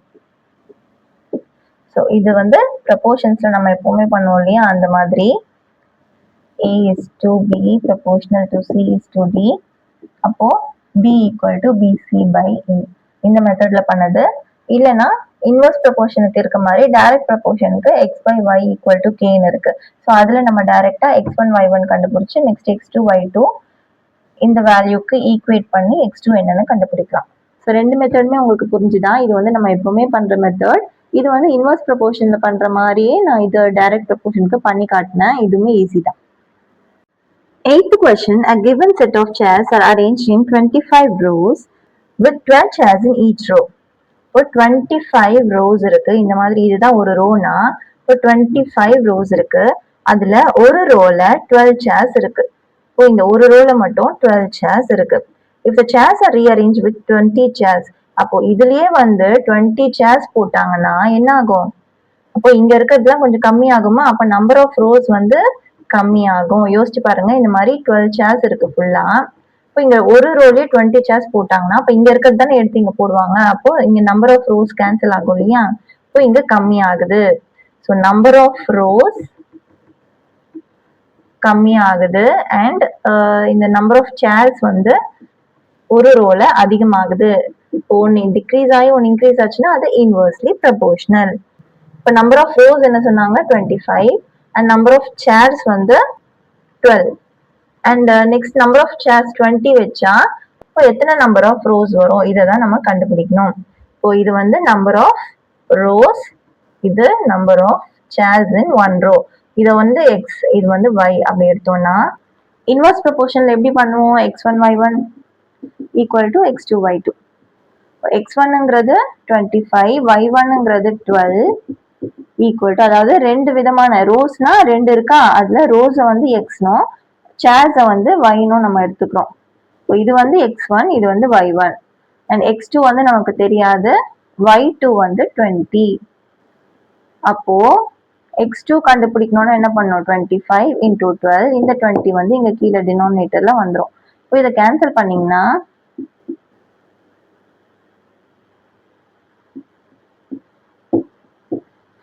ஸோ இது வந்து ப்ரப்போர்ஷன்ஸ்ல நம்ம எப்பவுமே பண்ணுவோம் இல்லையா, அந்த மாதிரி a is to b proportional to c is to d. அப்போ b equal to bc by a இந்த மெத்தட்ல பண்ணது. இல்லைன்னா இன்வெர்ஸ் ப்ரொபோர்ஷனுக்கு இருக்க மாதிரி டைரக்ட் ப்ரொபோர்ஷனுக்கு x by y equal to கேன்னு இருக்கு. ஸோ அதுல நம்ம டைரக்டா x1 y1 கண்டுபிடிச்சு நெக்ஸ்ட் x2 y2 இந்த வேல்யூக்கு ஈக்குவேட் பண்ணி x2 என்னன்னு கண்டுபிடிக்கலாம். ஸோ ரெண்டு மெத்தடுமே உங்களுக்கு புரிஞ்சுதா? இது வந்து நம்ம எப்பவுமே பண்ற மெத்தட். இது வந்து இன்வெர்ஸ் ப்ரொபோர்ஷன்ல பண்ற மாதிரியே நான் இது டைரக்ட் ப்ரொபோர்ஷனுக்கு பண்ணி காட்டினேன். இதுவுமே ஈஸி தான். Eighth question, a given set of chairs are arranged in 25 rows with 12 chairs in each row. இப்போ 25 rows இருக்கு. இந்த மாதிரி இதுதான் ஒரு ரோனா, இப்போ 25 rows இருக்கு. அதுல ஒரு ரோல 12 chairs இருக்கு. இப்போ இந்த ஒரு ரோல மட்டும் 12 chairs இருக்கு. If the chairs are rearranged with 20 chairs, அப்போ இதுலயே வந்து 20 chairs போட்டாங்கன்னா என்ன ஆகும்? அப்போ இங்க இருக்கிறதுலாம் கொஞ்சம் கம்மி ஆகுமா? அப்ப நம்பர் ஆஃப் ரோஸ் வந்து கம்மியாகும். யோசிச்சு பாருங்க, இந்த மாதிரி 12 சேர்ஸ் இருக்கு ஃபுல்லா. இப்போ இங்க ஒரு ரோலயே 20 சேர்ஸ் போட்டாங்கன்னா அப்ப இங்க இருக்கிறது தானே எடுத்து இங்க போடுவாங்க. அப்போ இங்க நம்பர் ஆஃப் ரோஸ் கேன்சல் ஆகும் இல்லையா, இப்போ இங்க கம்மி ஆகுது. ஸோ நம்பர் ஆஃப் ரோஸ் கம்மி ஆகுது அண்ட் இந்த நம்பர் ஆஃப் சேர்ஸ் வந்து ஒரு ரோல அதிகமாகுது. ஒன்னு டிக்ரீஸ் ஆகி ஒன்னு இன்க்ரீஸ் ஆச்சுன்னா அது இன்வெர்ஸ்லி ப்ரொபோர்ஷனல். இப்போ நம்பர் ஆஃப் ரோஸ் என்ன சொன்னாங்க? 25 and number of chairs வந்து 12 and next number of chairs 20 வச்சா இப்போ எத்தனை நம்பர் ஆஃப் ரோஸ் வரும், இதை தான் நம்ம கண்டுபிடிக்கணும். இப்போ இது வந்து நம்பர் ஆஃப் ரோஸ், இது number of chairs in one row. இதை வந்து எக்ஸ், இது வந்து ஒய் அப்படி எடுத்தோம்னா இன்வெர்ஸ் ப்ரொபோர்ஷன்ல எப்படி பண்ணுவோம்? x1 y1 equal to x2 y2. x1ங்கிறது 25, y1ங்கிறது 12 equal to, அதாவது ரெண்டு விதமான ரோஸ்னா ரெண்டு இருக்கா, அதுல ரோஸை வந்து எக்ஸ்னும் சேர்ஸை வந்து ஒய்னும் நம்ம எடுத்துக்கிறோம். இது வந்து x1, இது வந்து y1 அண்ட் x2 வந்து நமக்கு தெரியாது, y2 வந்து 20. அப்போ x2 கண்டுபிடிக்கணும்னா என்ன பண்ணணும்? 25 into 12, இந்த 20 வந்து இங்க கீழே டினாமினேட்டர்ல வந்துடும். இப்போ இதை கேன்சல் பண்ணீங்கன்னா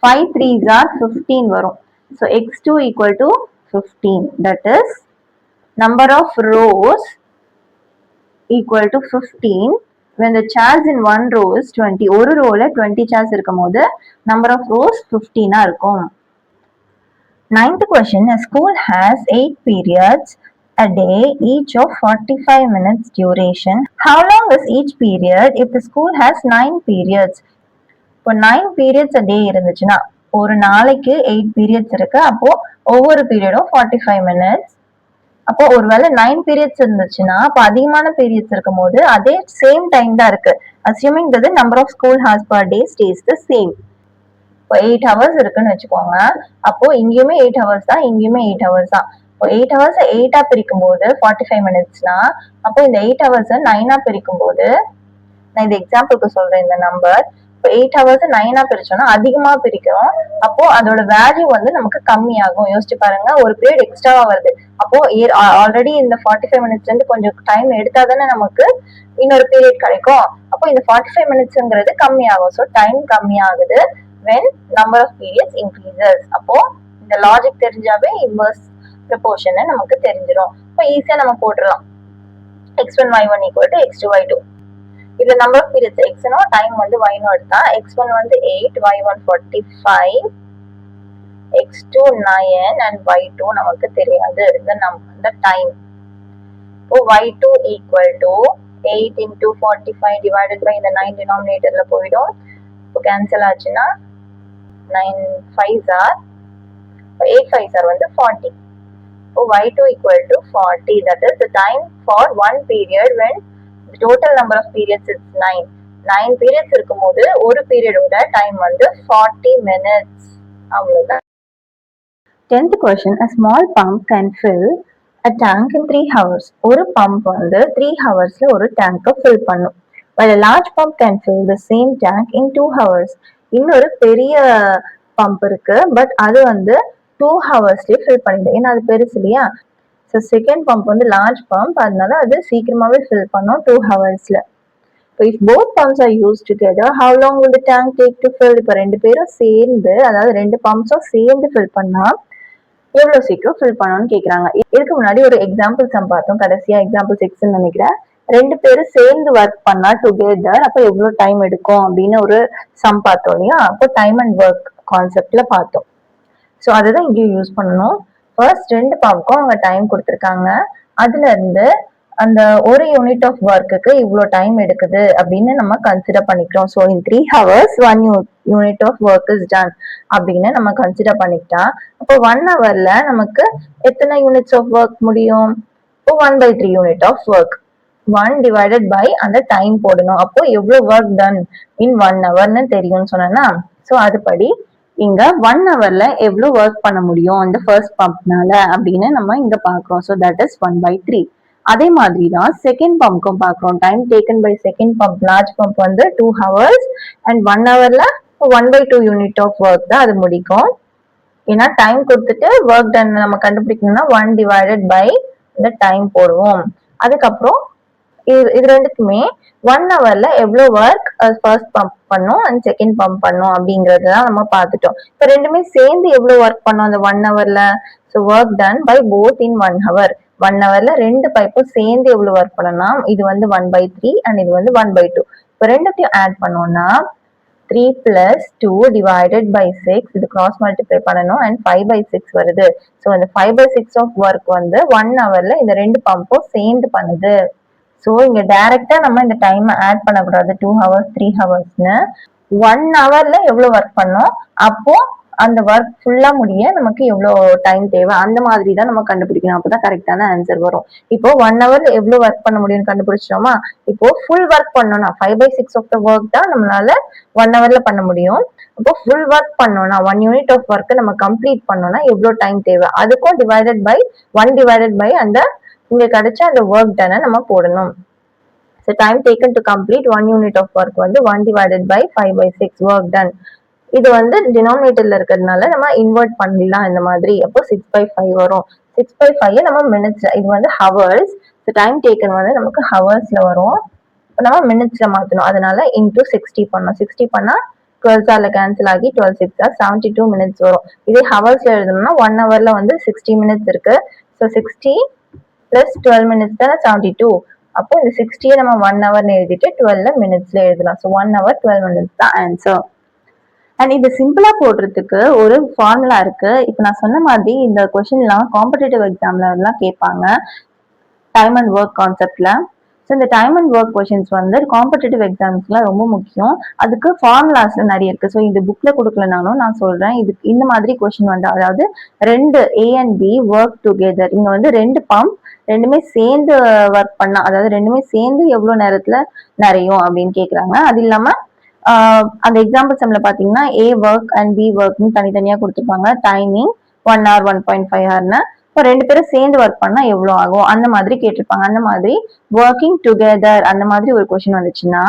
5 3s are 15 வரும். So x2 equal to 15. That is number of rows equal to 15 when the chairs in one row is 20. ஒரு ரோல 20 chairs இருக்கும் போது number of rows 15 இருக்கும். Ninth question, a school has 8 periods a day, each of 45 minutes duration. How long is each period if the school has 9 periods? இப்போ 9 periods a day இருந்துச்சுன்னா ஒரு நாளைக்கு 8 periods இருக்கு. அப்போ ஒவ்வொரு பீரியடும் 45 minutes. அப்போ ஒருவேளை 9 periods இருந்துச்சுன்னா அப்போ அதிகமான periods இருக்கும் போது அதே சேம் டைம் தான் இருக்கு. Assuming that the number of school hours per day stays the same. இப்போ 8 hours இருக்குன்னு வச்சுக்கோங்க. அப்போ இங்கேயுமே 8 hours தான், இங்கேயுமே 8 hours தான். இப்போ 8 hours 8ஆ பிரிக்கும் போது 45 minutesனா அப்போ இந்த 8 hours 9ஆ பிரிக்கும் போது, நான் இந்த எக்ஸாம்பிளுக்கு சொல்றேன் இந்த நம்பர், இப்போ 8 ஹவர்ஸ் 9 பிரிச்சோம்னா அதிகமா பிரிக்கிறோம். அப்போ அதோட வேல்யூ வந்து நமக்கு கம்மியாகும். யோசிச்சு பாருங்க, ஒரு பீரியட் எக்ஸ்ட்ராவா வருது. அப்போ ஆல்ரெடி இந்த 45 மினிட்ஸ்ல இருந்து கொஞ்சம் டைம் எடுத்தா தானே நமக்கு இன்னொரு பீரியட் கிடைக்கும். அப்போ இந்த 45 மினிட்ஸ்ங்கிறது கம்மியாகும். ஸோ டைம் கம்மியாகுது when number of periods increases. அப்போ இந்த லாஜிக் தெரிஞ்சாவே இன்வர்ஸ் ப்ரொபோர்ஷன் நமக்கு தெரிஞ்சிடும். இப்போ ஈஸியா நம்ம போட்டுடலாம். x1 y1 equal to x2 y2. இதுல நம்பர் ஆஃப் பீரியட்ஸ் x னோ டைம் வந்து y னோ எடுத்தா x1 வந்து 8, y1 45, x2 9 and y2 நமக்கு தெரியாது. இந்த டைம். இப்போ y2 equal to 8 into 45 divided by இந்த 9 denominatorல போயிடும். இப்போ கேன்சல் ஆச்சுன்னா 9 5s are 8 5s are வந்து 40. So y2 equal to 40. That is the time for one period when the total number of periods is 9. 9 periods இருக்கும்போது ஒரு பீரியடோட டைம் வந்து 40 minutes. அவ்வளவுதான். 10th question. A small pump can fill a tank in 3 hours. ஒரு பம்ப் வந்து 3 ஹவர்ஸ்ல ஒரு டேங்கை fill பண்ணும். While a large pump can fill the same tank in 2 hours. இன்னொரு பெரிய பம்ப் இருக்கு, பட் அது வந்து 2 ஹவர்ஸ்லயே ஃபில் பண்ணிடும். ஏன்னா அது பெருசு இல்லையா. ஸோ செகண்ட் பம்ப் வந்து லார்ஜ் பம்ப், அதனால அது சீக்கிரமாவே ஃபில் பண்ணும் 2 ஹவர்ஸ்ல. இப்போ if both pumps are use together how long will the tank take to fill? இப்போ ரெண்டு பேரும் சேர்ந்து, அதாவது ரெண்டு பம்ப்ஸும் சேர்ந்து ஃபில் பண்ணா எவ்வளவு சீக்கிரம் ஃபில் பண்ணணும்னு கேக்குறாங்க. இதுக்கு முன்னாடி ஒரு எக்ஸாம்பிள் சம் பார்த்தோம், கடைசியா எக்ஸாம்பிள் 6 நினைக்கிறேன். ரெண்டு பேரும் சேர்ந்து ஒர்க் பண்ணா டுகெதர் அப்ப எவ்வளவு டைம் எடுக்கும் அப்படின்னு ஒரு சம் பார்த்தோம் இல்லையா. அப்போ டைம் அண்ட் ஒர்க் கான்செப்ட்ல பார்த்தோம். ஸோ அதுதான் இங்கேயும் யூஸ் பண்ணணும். ஃபர்ஸ்ட் ரெண்டு பம்ப்க்கும் அவங்க டைம் கொடுத்துருக்காங்க. அதுல இருந்து அந்த ஒரு யூனிட் ஆஃப் ஒர்க்குக்கு இவ்வளோ டைம் எடுக்குது அப்படின்னு நம்ம கன்சிடர் பண்ணிக்கிறோம். So in 3 hours 1 unit of work is done அப்படின்னு நம்ம கன்சிடர் பண்ணிக்கிட்டா, அப்போ 1 ஹவர்ல நமக்கு எத்தனை யூனிட்ஸ் ஆஃப் ஒர்க் முடியும்? இப்போ 1/3 unit of work. 1 divided by அந்த டைம் போடணும். அப்போ எவ்வளவு ஒர்க் டன் இன் 1 ஹவர்னு தெரியும்னு சொன்னா, ஸோ அதுபடி இங்க 1 ஹவர்ல எவ்வளவு ஒர்க் பண்ண முடியும் இந்த ஃபர்ஸ்ட் பம்ப்னால அப்படின்னு நம்ம இங்க பாக்குறோம். So that is 1/3. அதே மாதிரி தான் செகண்ட் பம்ப்க்கும் பாக்குறோம். Time taken by second pump, large pump வந்து 2 ஹவர்ஸ் அண்ட் 1 ஹவர்ல 1/2 யூனிட் ஆஃப் ஒர்க் தான் அது முடிக்கும். ஏன்னா டைம் கொடுத்துட்டு ஒர்க் டன் நம்ம கண்டுபிடிக்கணும்னா 1 டிவைடட் பை இந்த டைம் போடுவோம். அதுக்கப்புறம் இது ரெண்டுக்குமே 1 ஹவர்ல எவ்வளவு ஒர்க் ஃபர்ஸ்ட் பம்ப் பண்ணும் அண்ட் செகண்ட் பம்ப் பண்ணும் அப்படிங்கறத நம்ம பார்த்துட்டோம். இப்போ ரெண்டுமே சேர்ந்து எவ்வளவு ஒர்க் பண்ணும் அந்த 1 ஹவர்ல? So work done by both in 1 hour. 1 ஹவர்ல ரெண்டு பைப்பும் சேர்ந்து எவ்வளவு ஒர்க் பண்ணணும்னா இது வந்து 1/3 அண்ட் இது வந்து 1/2. இப்போ ரெண்டுத்தையும் ஆட் பண்ணோம்னா 3 plus 2 divided by 6, இது cross multiply பண்ணணும் and 5/6 வருது. ஸோ இந்த 5/6 ஆஃப் ஒர்க் வந்து 1 ஹவர்ல இந்த ரெண்டு பம்பும் சேர்ந்து பண்ணுது. ஸோ இங்க டைரக்டா நம்ம இந்த டைம் ஆட் பண்ணக்கூடாது 2 ஹவர்ஸ் 3 ஹவர்ஸ்னு. 1 ஹவர்ல எவ்வளவு ஒர்க் பண்ணோம், அப்போ அந்த ஒர்க் ஃபுல்லா முடிய நமக்கு எவ்வளவு டைம் தேவை, அந்த மாதிரி தான் நம்ம கண்டுபிடிக்கணும். அப்பதான் கரெக்டான ஆன்சர் வரும். இப்போ 1 ஹவர்ல எவ்வளவு ஒர்க் பண்ண முடியும்னு கண்டுபிடிச்சிட்டோமா. இப்போ ஃபுல் ஒர்க் பண்ணோம்னா 5/6 ஆஃப் த ஒர்க் தான் நம்மளால 1 ஹவர்ல பண்ண முடியும். இப்போ ஃபுல் ஒர்க் பண்ணோம்னா 1 யூனிட் ஆஃப் ஒர்க் நம்ம கம்ப்ளீட் பண்ணோம்னா எவ்வளவு டைம் தேவை, அதுக்கும் டிவைடட் பை 1 டிவைடட் பை அந்த இங்க கிடைச்ச அந்த ஒர்க் டன் நம்ம போடணும். So time taken to complete 1 unit of work வந்து 1 divided by 5/6 work done. இது வந்து டினாமினேட்டர்ல இருக்கிறதுனால நம்ம இன்வெர்ட் பண்ணிடலாம் இந்த மாதிரி. அப்போ 6/5 வரும். 6/5 நம்ம மினிட்ஸ்ல, இது வந்து ஹவர்ஸ். டைம் டேக்கன் வந்து நமக்கு ஹவர்ஸ்ல வரும். நம்ம மினிட்ஸ்ல மாத்தணும். அதனால இன்டூ 60 பண்ணணும். 60 பண்ணா 12 கேன்சல் ஆகி 12 6 72 மினிட்ஸ் வரும். இதே ஹவர்ஸ்ல எழுதணும்னா 1 ஹவர்ல வந்து 60 மினிட்ஸ் இருக்கு. ஸோ 60 பிளஸ் 12 மினிட்ஸ் தான் 72. அப்போ இந்த 60 நம்ம 1 ஹவர்னு எழுதிட்டு 12 மினிட்ஸ்ல எழுதலாம். ஸோ 1 ஹவர் 12 மினிட்ஸ் தான் ஆன்சர். அண்ட் இது சிம்பிளா போடுறதுக்கு ஒரு ஃபார்முலா இருக்கு. இப்போ நான் சொன்ன மாதிரி இந்த கொஸ்டின்லாம் காம்படிட்டிவ் எக்ஸாம்ல எல்லாம் கேட்பாங்க டைம் அண்ட் ஒர்க் கான்செப்ட்ல. ஸோ இந்த டைம் அண்ட் ஒர்க் கொஸ்டின்ஸ் வந்து காம்படிட்டிவ் எக்ஸாம்ஸ்லாம் ரொம்ப முக்கியம். அதுக்கு ஃபார்முலாஸ்ல நிறைய இருக்கு. ஸோ இந்த புக்ல கொடுக்கலனாலும் நான் சொல்றேன், இது இந்த மாதிரி கொஸ்டின் வந்து, அதாவது ரெண்டு A and B work together. இங்க வந்து ரெண்டு பம்ப் ரெண்டுமே சேர்ந்து ஒர்க் பண்ணா, அதாவது ரெண்டுமே சேர்ந்து எவ்வளவு நேரத்துல நிறையும் அப்படின்னு கேக்குறாங்க. அது இல்லாம அந்த எக்ஸாம்பிள் சம்ல பாத்தீங்கன்னா A ஒர்க் அண்ட் B ஒர்க்னு தனித்தனியா கொடுத்துருப்பாங்க. Timing 1 hour 1.5 hourன்னு. இப்போ ரெண்டு பேரும் சேர்ந்து ஒர்க் பண்ணா எவ்வளவு ஆகும் அந்த மாதிரி கேட்டிருப்பாங்க. அந்த மாதிரி ஒர்க்கிங் டுகெதர் அந்த மாதிரி ஒரு கொஸ்டின் வந்துச்சுன்னா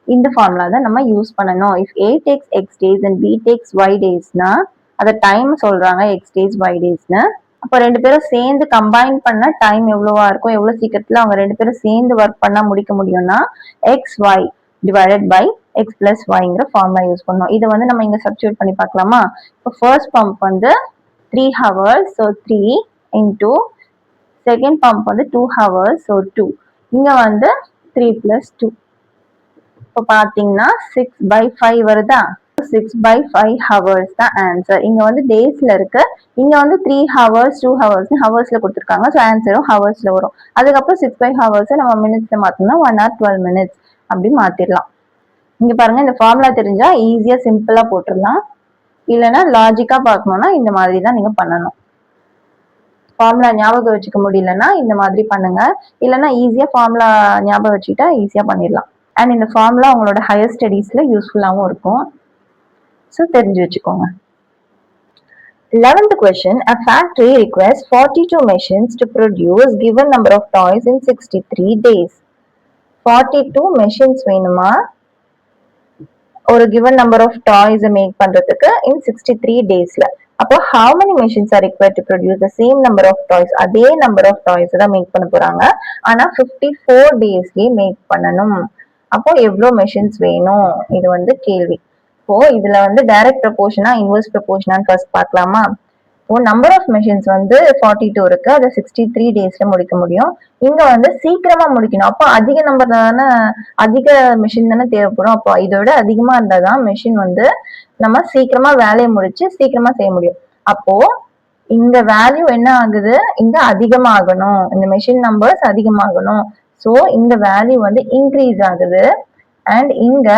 இந்த ஃபார்முலா தான் நம்ம யூஸ் பண்ணணும். If A takes x days and B takes y daysனா அத டைம் சொல்றாங்க x days y daysனு. அப்ப ரெண்டு பேரும் சேர்ந்து கம்பைன் பண்ண டைம் எவ்வளவா இருக்கும், எவ்வளவு சீக்கிரத்துல அவங்க ரெண்டு பேரும் சேர்ந்து ஒர்க் பண்ணா முடிக்க முடியும்னா xy divided by x plus yங்கிற ஃபார்முலா யூஸ் பண்ணோம். இதை வந்து நம்ம இங்க சப்ஸ்டிட்யூட் பண்ணி பார்க்கலாமா? இப்போ ஃபர்ஸ்ட் பம்ப் வந்து 3 hours, so 3 into second pump வந்து 2 hours, so 2. இங்க வந்து 3 plus 2. இப்போ பாத்தீங்கன்னா 6/5 வருதா? 6/5 hours தான் ஆன்சர். இங்க வந்து டேஸ்ல இருக்கு, இங்க வந்து 3 hours 2 hours ஹவர்ஸ்ல கொடுத்துருக்காங்க. ஸோ ஆன்சரும் ஹவர்ஸ்ல வரும். அதுக்கப்புறம் 6/5 hours நம்ம மினிட்ஸ்ல மாத்தோம்னா 1 hour 12 minutes அப்படி மாத்திரலாம். இங்க பாருங்க, இந்த ஃபார்முலா தெரிஞ்சா ஈஸியா சிம்பிளா போட்டுடலாம். இல்லைன்னா லாஜிக்கா பார்க்கணும்னா இந்த மாதிரி தான் நீங்க பண்ணணும். ஃபார்முலா ஞாபகம் வச்சுக்க முடியலன்னா இந்த மாதிரி பண்ணுங்க. இல்லைன்னா ஈஸியா ஃபார்முலா ஞாபகம் வச்சுக்கிட்டா ஈஸியா பண்ணிடலாம். அண்ட் இந்த ஃபார்முலா உங்களோட ஹையர் ஸ்டடீஸ்ல யூஸ்ஃபுல்லாகவும் இருக்கும். ஸோ தெரிஞ்சு வச்சுக்கோங்க. 11th question. A factory requests 42 machines to produce given number of toys in 63 days. 42 machines வேணுமா ஒரு given number of toys make பண்றதுக்கு in 63 daysல. அப்போ how many machines are required to produce the same number of toys? அதே number of toys தான் மேக் பண்ண போறாங்க. ஆனா 54 daysலயே மேக் பண்ணணும். அப்போ எவ்வளவு மெஷின்ஸ் வேணும், இது வந்து கேள்வி. இப்போ இதுல வந்து டைரக்ட் ப்ரொபோர்ஷனா இன்வெர்ஸ் ப்ரொபோர்ஷனான்னு ஃபர்ஸ்ட் பார்க்கலாமா? இப்போ நம்பர் ஆஃப் மெஷின்ஸ் வந்து 42 இருக்கு, அதை 63 டேஸ்ல முடிக்க முடியும். இங்க வந்து சீக்கிரமா முடிக்கணும். அப்போ அதிக நம்பர் தானே, அதிக மெஷின் தானே தேவைப்படும். அப்போ இதோட அதிகமா இருந்தாதான் மெஷின் வந்து நம்ம சீக்கிரமா வேலையை முடிச்சு சீக்கிரமா செய்ய முடியும். அப்போ இந்த வேல்யூ என்ன ஆகுது, இங்க அதிகமாகணும், இந்த மெஷின் நம்பர்ஸ் அதிகமாகணும். ஸோ இந்த வேல்யூ வந்து இன்க்ரீஸ் ஆகுது அண்ட் இங்க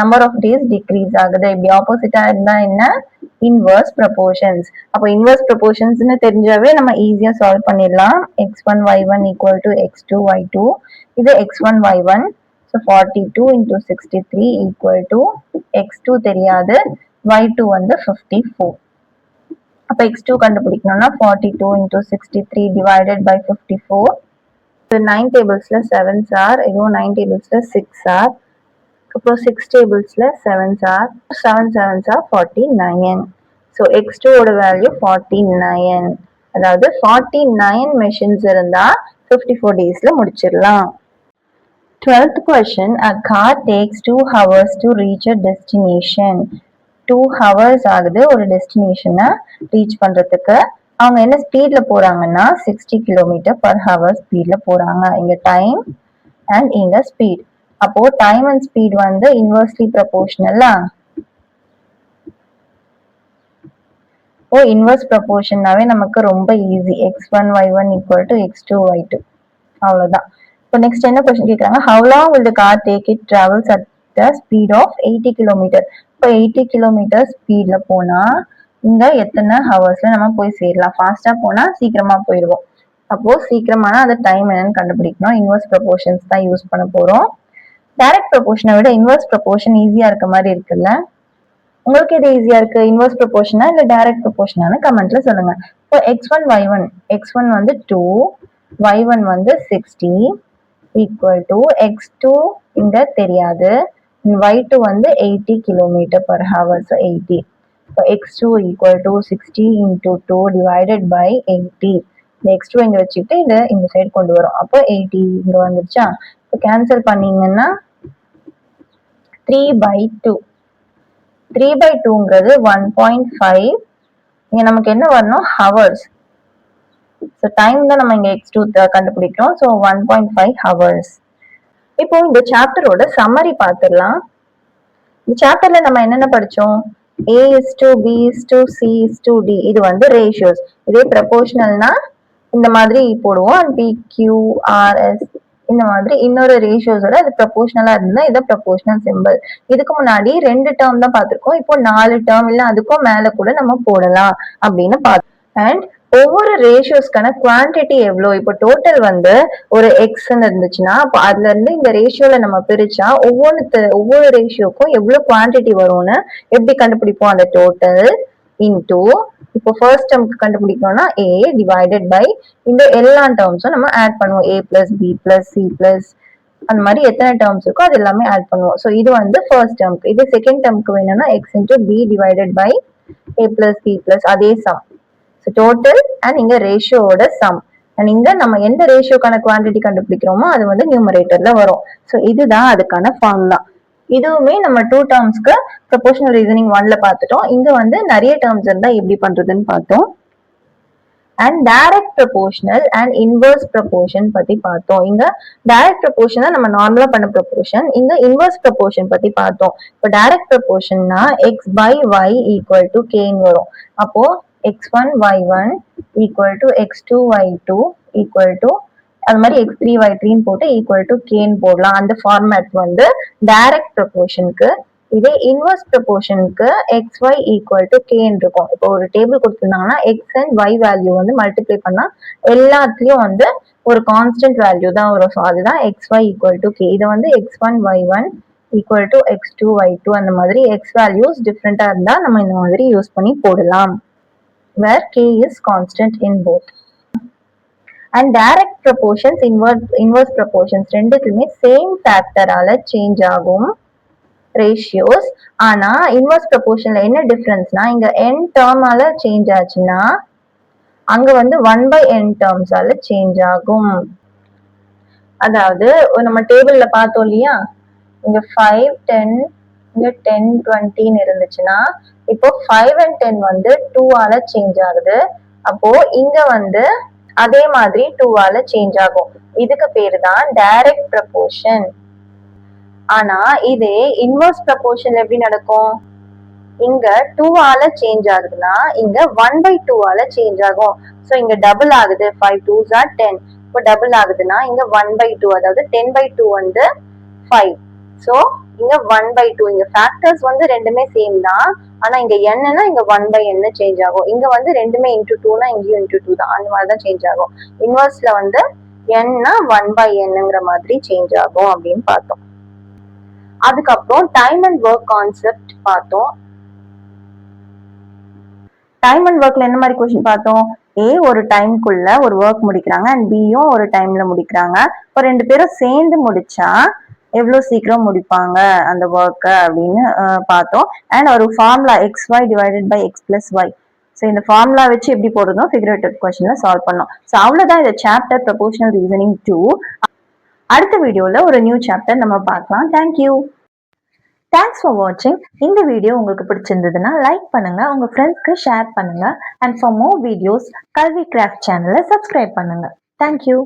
நம்பர் ஆஃப் டேஸ் டிக்ரீஸ் ஆகுது. இப்படி ஆப்போசிட்டா இருந்தா என்ன, இன்வர்ஸ் ப்ரொபோர்ஷன்ஸ். அப்போ இன்வர்ஸ் ப்ரொபோர்ஷன்ஸ்னு தெரிஞ்சாவே நம்ம ஈஸியா சால்வ் பண்ணிடலாம். x1 y1 equal to x2 y2. இது x1 y1. So 42 into 63 equal to x2 தெரியாது, y2 வந்து 54. அப்ப x2 கண்டுபிடிக்கணும்னா 42 into 63 divided by 54. 9 tablesல 7s are, இதுவும் 9 tablesல 6 are. அப்புறம் 6 tablesல 7s are, 7 7s are 49. So x2 ஓட வேல்யூ 49. அதாவது 49 மெஷின்ஸ் இருந்தா 54 டேஸ்ல முடிச்சிடலாம். 12th question. A car takes 2 hours to reach a destination. 2 hours ஆகுது ஒரு டெஸ்டினேஷனை ரீச் பண்றதுக்கு. அவங்க என்ன ஸ்பீட்ல போறாங்கன்னா 60 km/h ஸ்பீட்ல போறாங்க. இங்க டைம் அண்ட் இங்க ஸ்பீட். அப்போ டைம் அண்ட் ஸ்பீட் வந்து இன்வெர்ஸ்லி ப்ரொபோர்ஷனலா? ஓ, இன்வெர்ஸ் ப்ரொபோர்ஷன்னாவே நமக்கு ரொம்ப easy. x1 y1 equal to x2 y2. அவ்வளவுதான். இப்போ நெக்ஸ்ட் என்ன கொஸ்டின் கேட்கறாங்க, how long will the car take it travels at the speed of 80 km? இப்போ 80 km ஸ்பீட்ல போனா இங்க எத்தனை ஹவர்ஸ்ல நம்ம போய் சேரலாம்? ஃபாஸ்டா போனா சீக்கிரமா போயிடுவோம். அப்போ சீக்கிரமான அந்த டைம் என்னன்னு கண்டுபிடிக்கணும். இன்வெர்ஸ் ப்ரொபோர்ஷன்ஸ் தான் யூஸ் பண்ண போறோம். டைரக்ட் ப்ரொபோர்ஷனை விட இன்வெர்ஸ் ப்ரொபோர்ஷன் ஈஸியா இருக்க மாதிரி இருக்குல்ல? உங்களுக்கு எது ஈஸியா இருக்கு, இன்வெர்ஸ் ப்ரொபோர்ஷனா இல்ல டைரக்ட் ப்ரொபோர்ஷனானு கமெண்ட்ல சொல்லுங்க. இப்போ x1 y1, x1 வந்து 2, y1 வந்து 60 equal to x2 இங்க தெரியாது, y2 வந்து 80 km/h, so 80. So x2 equal to 60 into 2 divided by 80. இந்த x2 இங்க வச்சுக்கிட்டு இதை இந்த சைடு கொண்டு வரும். அப்போ 80 இங்க வந்துருச்சா? இப்போ கேன்சல் பண்ணீங்கன்னா 3/2. 3/2ங்கிறது 1.5. இங்க நமக்கு என்ன வரணும், ஹவர்ஸ். ஸோ டைம் தான் நம்ம இங்க x2 கண்டுபிடிக்கிறோம். So 1.5 hours. இப்போ இந்த சாப்டரோட சம்மரி பார்த்துடலாம். இந்த சாப்டர்ல நம்ம என்னென்ன படிச்சோம்? A:B:C:D. இது வந்து ரேஷியோஸ். இதே ப்ரொபோர்ஷனல்னா இந்த மாதிரி போடுவோம். PQRS இந்த மாதிரி இன்னொரு ரேஷியோஸோட அது ப்ரொபோர்ஷனலா இருந்தா இதை ப்ரொபோர்ஷனல் சிம்பிள். இதுக்கு முன்னாடி 2 டேர்ம் தான் பார்த்திருக்கோம். இப்போ 4 டேர்ம் இல்ல அதுக்கும் மேல கூட நம்ம போடலாம் அப்படின்னு பார்த்தோம். அண்ட் ஒவ்வொரு ரேஷியோஸ்க்கான குவான்டிட்டி எவ்வளோ, இப்போ டோட்டல் வந்து ஒரு எக்ஸ்ன்னு இருந்துச்சுன்னா அப்போ அதுல இருந்து இந்த ரேஷியோல நம்ம பிரிச்சா ஒவ்வொரு ரேஷியோக்கும் எவ்வளவு குவான்டிட்டி வரும்னு எப்படி கண்டுபிடிப்போம்? அந்த டோட்டல் இன்டூ இப்போ ஃபர்ஸ்ட் டேர்ம்க்கு கண்டுபிடிக்கணும்னா a டிவைடட் பை இந்த எல்லா டேர்ம்ஸும் நம்ம ஆட் பண்ணுவோம். a plus B plus C plus அந்த மாதிரி எத்தனை டேர்ம்ஸ் இருக்கோ அது எல்லாமே ஆட் பண்ணுவோம். ஸோ இது வந்து ஃபர்ஸ்ட் டேர்ம்க்கு. இது செகண்ட் டேர்ம்க்கு வேணும்னா x into B divided by a plus B plus அதே சம். ஸோ டோட்டல் அண்ட் இங்க ரேஷியோட சம். அண்ட் இங்க நம்ம எந்த ரேஷியோக்கான குவான்டிட்டி கண்டுபிடிக்கிறோமோ அது வந்து நியூமரேட்டர்ல வரும். ஸோ இதுதான் அதுக்கான ஃபார்முலா. இதுவுமே நம்ம 2 டேர்ம்ஸ்க்கு ப்ரொபோஷனல் ரீசனிங் 1ல பார்த்துட்டோம். இங்க வந்து நிறைய டேர்ம்ஸ் இருந்தா எப்படி பண்றதுன்னு பார்த்தோம். And direct proportional and inverse proportion பத்தி பார்த்தோம். இங்க டைரக்ட் ப்ரொபோஷனா நம்ம நார்மலா பண்ண ப்ரொபோஷன், இங்க இன்வர்ஸ் ப்ரொபோஷன் பத்தி பார்த்தோம். இப்போ டைரக்ட் ப்ரொபோஷன்னா x by y equal to கேன்னு வரும். அப்போ x1 y1 equal to x2 y2 equal to அது மாதிரி x3 y3 போட்டு ஈக்குவல் டு கேன்னு போடலாம். அந்த ஃபார்மேட் வந்து டைரக்ட் ப்ரொபோஷனுக்கு. இதே இன்வர்ஸ் ப்ரொபோஷனுக்கு எக்ஸ் ஒய் ஈக்குவல் டு கேன்னு இருக்கும். இப்போ ஒரு டேபிள் கொடுத்துருந்தாங்கன்னா எக்ஸ் அண்ட் ஒய் வேல்யூ வந்து மல்டிப்ளை பண்ணா எல்லாத்துலயும் வந்து ஒரு கான்ஸ்டன்ட் வேல்யூ தான் வரும். ஸோ அதுதான் X Y equal to K. இதை வந்து x1 y1 equal to x2 y2 அந்த மாதிரி எக்ஸ் வேல்யூஸ் டிஃப்ரெண்டா இருந்தா நம்ம இந்த மாதிரி யூஸ் பண்ணி போடலாம். where k is constant in both. And direct proportions, inverse proportions ரெண்டுக்குமே சேம் ஃபேக்டரால சேஞ்ச் ஆகும் ரேஷியோஸ். ஆனா இன்வர்ஸ் ப்ரொபோர்ஷன்ல என்ன டிஃபரன்ஸ்னா இங்க n டேர்மால சேஞ்ச் ஆச்சுன்னா அங்க வந்து 1/n டேர்ம்ஸால சேஞ்ச் ஆகும். அதாவது நம்ம டேபிள்ல பார்த்தோம் இல்லையா, இங்க 5 10 இங்க 10 20 இருந்துச்சுன்னா இப்போ 5 and 10 வந்து 2 ஆல சேஞ்ச் ஆகுது. அப்போ இங்க வந்து அதே மாதிரி 2 ஆல சேஞ்ச் ஆகும். இதுக்கு பேரு தான் டைரக்ட் ப்ரொபோர்ஷன். ஆனா இதே இன்வர்ஸ் ப்ரொபோர்ஷன்ல எப்படி நடக்கும், இங்க 2 ஆல சேஞ்ச் ஆகுதுன்னா இங்க 1/2 ஆல சேஞ்ச் ஆகும். சோ இங்க டபுள் ஆகுது, 5 2s are 10. இப்போ டபுள் ஆகுதுன்னா இங்க 1/2, அதாவது 10/2 வந்து 5. சோ இங்க 1/2. இங்க ஃபேக்டர்ஸ் வந்து ரெண்டுமே சேம் தான். ஆனா இங்க என்னன்னா இங்க 1/n சேஞ்ச் ஆகும். இங்க வந்து ரெண்டுமே இன்டூ 2னா இங்கேயும் இன்டூ 2 தான். அந்த மாதிரி தான் சேஞ்ச் ஆகும். இன்வர்ஸ்ல வந்து n-னா 1/nங்கிற மாதிரி சேஞ்ச் ஆகும் அப்படின்னு பார்த்தோம். அதுக்கப்புறம் டைம் அண்ட் ஒர்க் கான்செப்ட் பார்த்தோம். டைம் அண்ட் ஒர்க்ல என்ன மாதிரி கொஸ்டின் பார்த்தோம், ஏ ஒரு டைம்குள்ள ஒரு ஒர்க் முடிக்கிறாங்க அண்ட் பியும் ஒரு டைம்ல முடிக்கிறாங்க. இப்போ ரெண்டு பேரும் சேர்ந்து முடிச்சா எவ்வளவு சீக்கிரம் முடிப்பாங்க அந்த ஒர்க்கை அப்படின்னு பார்த்தோம். அண்ட் ஒரு formula X Y divided by X plus Y. So இந்த ஃபார்முலா வச்சு எப்படி போடுறதும் ஃபிகரேட்டிவ் கொஸ்டின்ல சால்வ் பண்ணோம். ஸோ அவ்வளவுதான் இந்த சாப்டர் ப்ரொபோஷனல் ரீசனிங் 2. அடுத்த வீடியோல ஒரு நியூ சாப்டர் நம்ம பார்க்கலாம். தேங்க்யூ. தேங்க்ஸ் ஃபார் வாட்சிங். இந்த வீடியோ உங்களுக்கு பிடிச்சிருந்ததுன்னா லைக் பண்ணுங்க, உங்க ஃப்ரெண்ட்ஸ்க்கு ஷேர் பண்ணுங்க. அண்ட் ஃபார் மோர் வீடியோஸ் கல்வி கிராஃப்ட் சேனலை சப்ஸ்கிரைப் பண்ணுங்க. தேங்க்யூ.